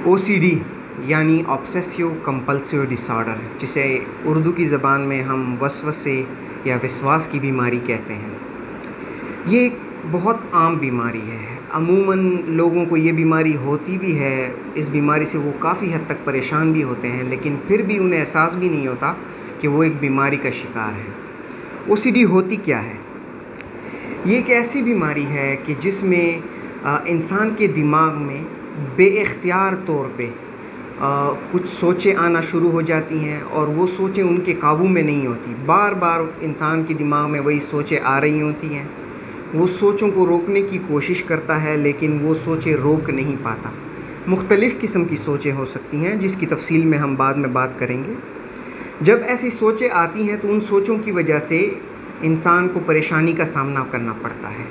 OCD यानी obsessive compulsive disorder, जिसे उर्दू की ज़बान में हम वसवसे या विश्वास की बीमारी कहते हैं। ये एक बहुत आम बीमारी है। अमूमन लोगों को ये बीमारी होती भी है। इस बीमारी से वो काफ़ी हद तक परेशान भी होते हैं, लेकिन फिर भी उन्हें एहसास भी नहीं होता कि वो एक बीमारी का शिकार है। ओसीडी होती क्या है? ये एक ऐसी बीमारी है कि जिसमें इंसान के दिमाग में बेइख्तियार तौर पे कुछ सोचें आना शुरू हो जाती हैं और वो सोचें उनके काबू में नहीं होती। बार बार इंसान के दिमाग में वही सोचें आ रही होती हैं। वो सोचों को रोकने की कोशिश करता है, लेकिन वो सोचें रोक नहीं पाता। मुख्तलिफ़ किस्म की सोचें हो सकती हैं, जिसकी तफसील में हम बाद में बात करेंगे। जब ऐसी सोचें आती हैं तो उन सोचों की वजह से इंसान को परेशानी का सामना करना पड़ता है।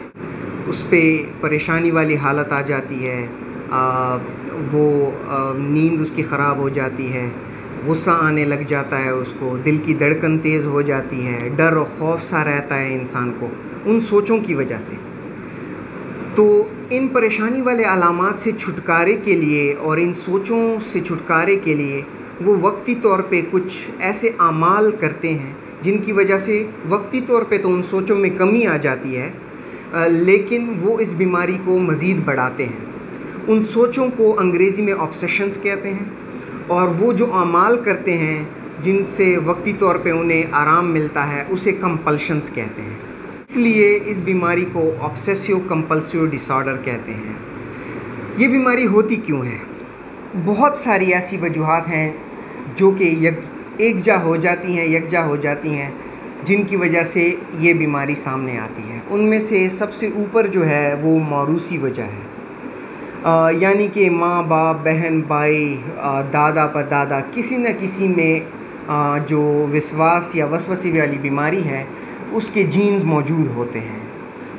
उस पर परेशानी वाली हालत आ जाती है, नींद उसकी ख़राब हो जाती है, गुस्सा आने लग जाता है उसको, दिल की धड़कन तेज़ हो जाती है, डर और खौफ सा रहता है इंसान को उन सोचों की वजह से। तो इन परेशानी वाले अलामात से छुटकारे के लिए और इन सोचों से छुटकारे के लिए वो वक्ती तौर पे कुछ ऐसे आमाल करते हैं जिनकी वजह से वक्ती तौर पे तो उन सोचों में कमी आ जाती है, लेकिन वो इस बीमारी को मज़ीद बढ़ाते हैं। उन सोचों को अंग्रेज़ी में ऑब्सेशंस कहते हैं, और वो जो आमाल करते हैं जिनसे वक्ती तौर पे उन्हें आराम मिलता है उसे कंपल्शंस कहते हैं। इसलिए इस बीमारी को ऑब्सेसिव कंपल्सिव डिसऑर्डर कहते हैं। ये बीमारी होती क्यों है? बहुत सारी ऐसी वजूहात हैं जो कि यकजा हो जाती हैं जिनकी वजह से ये बीमारी सामने आती है। उनमें से सबसे ऊपर जो है वो मौरूसी वजह है, यानी कि माँ बाप, बहन भाई, दादा परदादा किसी न किसी में जो विश्वास या वसवसे वाली बीमारी है उसके जीन्स मौजूद होते हैं।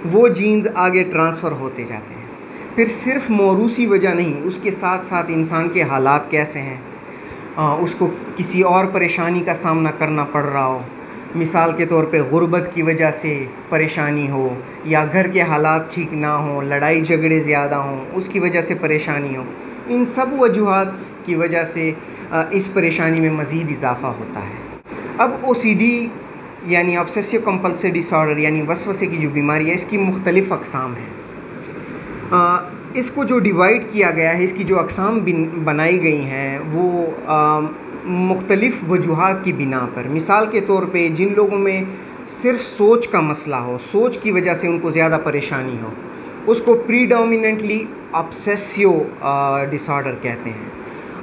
वो जीन्स आगे ट्रांसफ़र होते जाते हैं। फिर सिर्फ मौरूसी वजह नहीं, उसके साथ साथ इंसान के हालात कैसे हैं, उसको किसी और परेशानी का सामना करना पड़ रहा हो, मिसाल के तौर पे गुर्बत की वजह से परेशानी हो, या घर के हालात ठीक ना हो, लड़ाई झगड़े ज़्यादा हों, उसकी वजह से परेशानी हो। इन सब वजूहात की वजह से इस परेशानी में मज़ीद इजाफ़ा होता है। अब ओसीडी यानी ऑब्सेसिव कंपल्सिव डिसऑर्डर यानी वसवसे की जो बीमारी है, इसकी मुख्तलिफ़ अक़साम हैं। इसको जो डिवाइड किया गया है, इसकी जो अक़साम बनाई गई हैं वो मुख्तलिफ़ वजूहात की बिना पर, मिसाल के तौर पे जिन लोगों में सिर्फ सोच का मसला हो, सोच की वजह से उनको ज़्यादा परेशानी हो, उसको प्रीडोमिनेंटली ऑब्सेसिव डिसऑर्डर कहते हैं।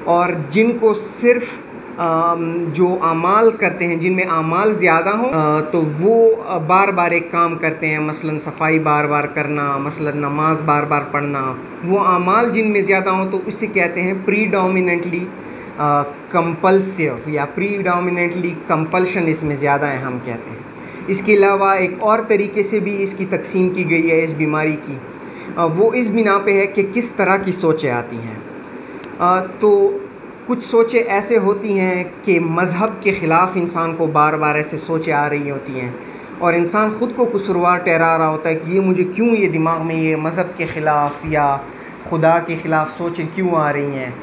और जिनको सिर्फ जो आमाल करते हैं, जिनमें आमाल ज़्यादा हों, तो वो बार बार एक काम करते हैं, मसलन सफाई बार बार करना, मसलन नमाज बार बार पढ़ना, वो आमाल जिनमें ज़्यादा हों तो इसे कहते हैं प्रीडोमिनेंटली कंपल्सिव या प्रीडोमिनेंटली कंपल्शन, इसमें ज़्यादा है हम कहते हैं। इसके अलावा एक और तरीके से भी इसकी तकसीम की गई है इस बीमारी की, वो इस बिना पे है कि किस तरह की सोचें आती हैं। तो कुछ सोचें ऐसे होती हैं कि मज़हब के ख़िलाफ़ इंसान को बार बार ऐसे सोचें आ रही होती हैं और इंसान ख़ुद को कसूरवार ठहरा रहा होता है कि ये मुझे क्यों, ये दिमाग में ये मज़हब के ख़िलाफ़ या खुदा के ख़िलाफ़ सोचें क्यों आ रही हैं,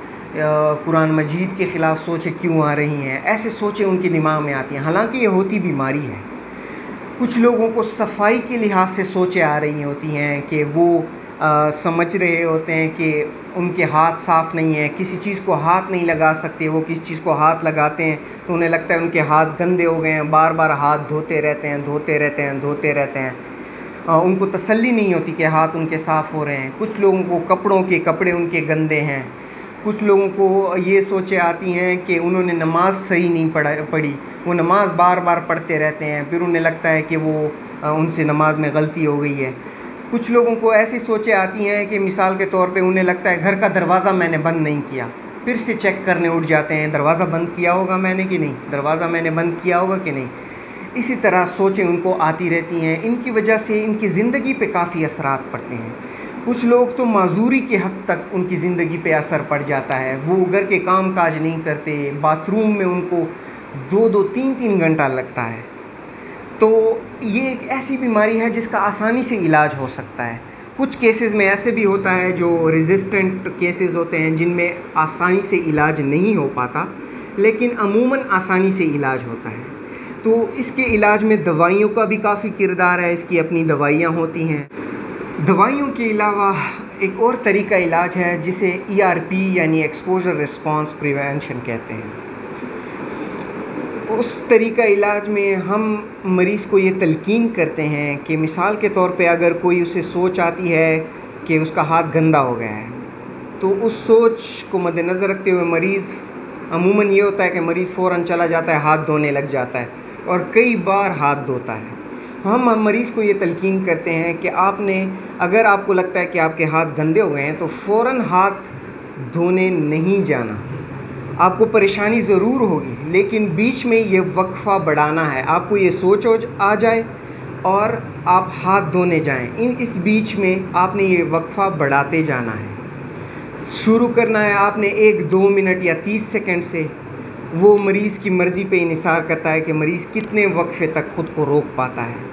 कुरान मजीद के ख़िलाफ़ सोचें क्यों आ रही हैं। ऐसे सोचें उनके दिमाग में आती हैं, हालांकि ये होती बीमारी है। कुछ लोगों को सफाई के लिहाज से सोचें आ रही होती हैं कि वो समझ रहे होते हैं कि उनके हाथ साफ़ नहीं है, किसी चीज़ को हाथ नहीं लगा सकते। वो किसी चीज़ को हाथ लगाते हैं तो उन्हें लगता है उनके हाथ गंदे हो गए हैं, बार बार हाथ धोते रहते हैं। उनको तसल्ली नहीं होती कि हाथ उनके साफ़ हो रहे हैं। कुछ लोगों को कपड़े उनके गंदे हैं। कुछ लोगों को ये सोचें आती हैं कि उन्होंने नमाज़ सही नहीं पढ़ी, वो नमाज़ बार बार पढ़ते रहते हैं, फिर उन्हें लगता है कि वो उनसे नमाज में गलती हो गई है। कुछ लोगों को ऐसी सोचें आती हैं कि मिसाल के तौर पे उन्हें लगता है घर का दरवाज़ा मैंने बंद नहीं किया, फिर से चेक करने उठ जाते हैं, दरवाज़ा बंद किया होगा मैंने कि नहीं, दरवाज़ा मैंने बंद किया होगा कि नहीं। इसी तरह सोचें उनको आती रहती हैं। इनकी वजह से इनकी ज़िंदगी पे काफ़ी असरात पड़ते हैं। कुछ लोग तो माजूरी के हद तक उनकी ज़िंदगी पे असर पड़ जाता है। वो घर के काम काज नहीं करते, बाथरूम में उनको 2-2, 3-3 घंटा लगता है। तो ये एक ऐसी बीमारी है जिसका आसानी से इलाज हो सकता है। कुछ केसेस में ऐसे भी होता है जो रेजिस्टेंट केसेस होते हैं जिनमें आसानी से इलाज नहीं हो पाता, लेकिन अमूमन आसानी से इलाज होता है। तो इसके इलाज में दवाइयों का भी काफ़ी किरदार है, इसकी अपनी दवाइयाँ होती हैं। दवाइयों के अलावा एक और तरीका इलाज है जिसे ERP यानी एक्सपोजर रिस्पांस प्रिवेंशन कहते हैं। उस तरीका इलाज में हम मरीज़ को ये तलकीन करते हैं कि मिसाल के तौर पे अगर कोई उसे सोच आती है कि उसका हाथ गंदा हो गया है, तो उस सोच को मद्देनज़र रखते हुए मरीज़, अमूमन ये होता है कि मरीज़ फ़ौरन चला जाता है, हाथ धोने लग जाता है और कई बार हाथ धोता है। तो हम मरीज़ को ये तलकीन करते हैं कि अगर आपको लगता है कि आपके हाथ गंदे हो गए हैं तो फ़ौरन हाथ धोने नहीं जाना। आपको परेशानी ज़रूर होगी, लेकिन बीच में ये वक्फ़ा बढ़ाना है। आपको ये सोच आ जाए और आप हाथ धोने जाएं, इस बीच में आपने ये वक्फ़ा बढ़ाते जाना है। शुरू करना है आपने 1-2 मिनट या 30 सेकंड से। वो मरीज़ की मर्ज़ी पे इन्हिसार करता है कि मरीज़ कितने वक्फ़े तक ख़ुद को रोक पाता है।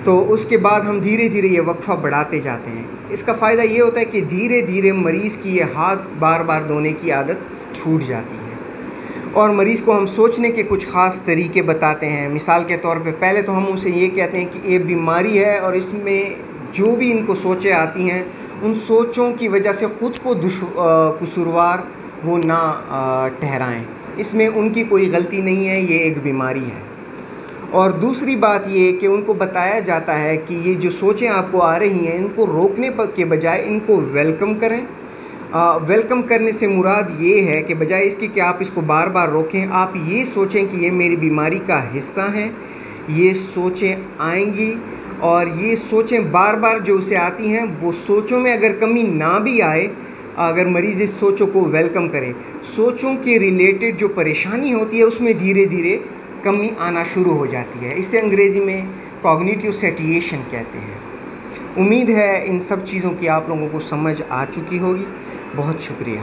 तो उसके बाद हम धीरे धीरे ये वक्फ़ा बढ़ाते जाते हैं। इसका फ़ायदा ये होता है कि धीरे धीरे मरीज़ की ये हाथ बार बार धोने की आदत छूट जाती है। और मरीज़ को हम सोचने के कुछ ख़ास तरीके बताते हैं। मिसाल के तौर पे पहले तो हम उसे ये कहते हैं कि ये बीमारी है और इसमें जो भी इनको सोचें आती हैं, उन सोचों की वजह से ख़ुद को कसूरवार वो ना ठहराएं। इसमें उनकी कोई गलती नहीं है, ये एक बीमारी है। और दूसरी बात ये कि उनको बताया जाता है कि ये जो सोचें आपको आ रही हैं, इनको रोकने के बजाय इनको वेलकम करें। वेलकम करने से मुराद ये है कि बजाय इसके कि आप इसको बार बार रोकें, आप ये सोचें कि ये मेरी बीमारी का हिस्सा हैं। ये सोचें आएंगी और ये सोचें बार बार जो उसे आती हैं, वो सोचों में अगर कमी ना भी आए, अगर मरीज़ इस सोचों को वेलकम करे, सोचों के रिलेटेड जो परेशानी होती है उसमें धीरे धीरे कमी आना शुरू हो जाती है। इसे अंग्रेज़ी में कॉग्निटिव सेटिएशन कहते हैं। उम्मीद है इन सब चीज़ों की आप लोगों को समझ आ चुकी होगी। बहुत शुक्रिया।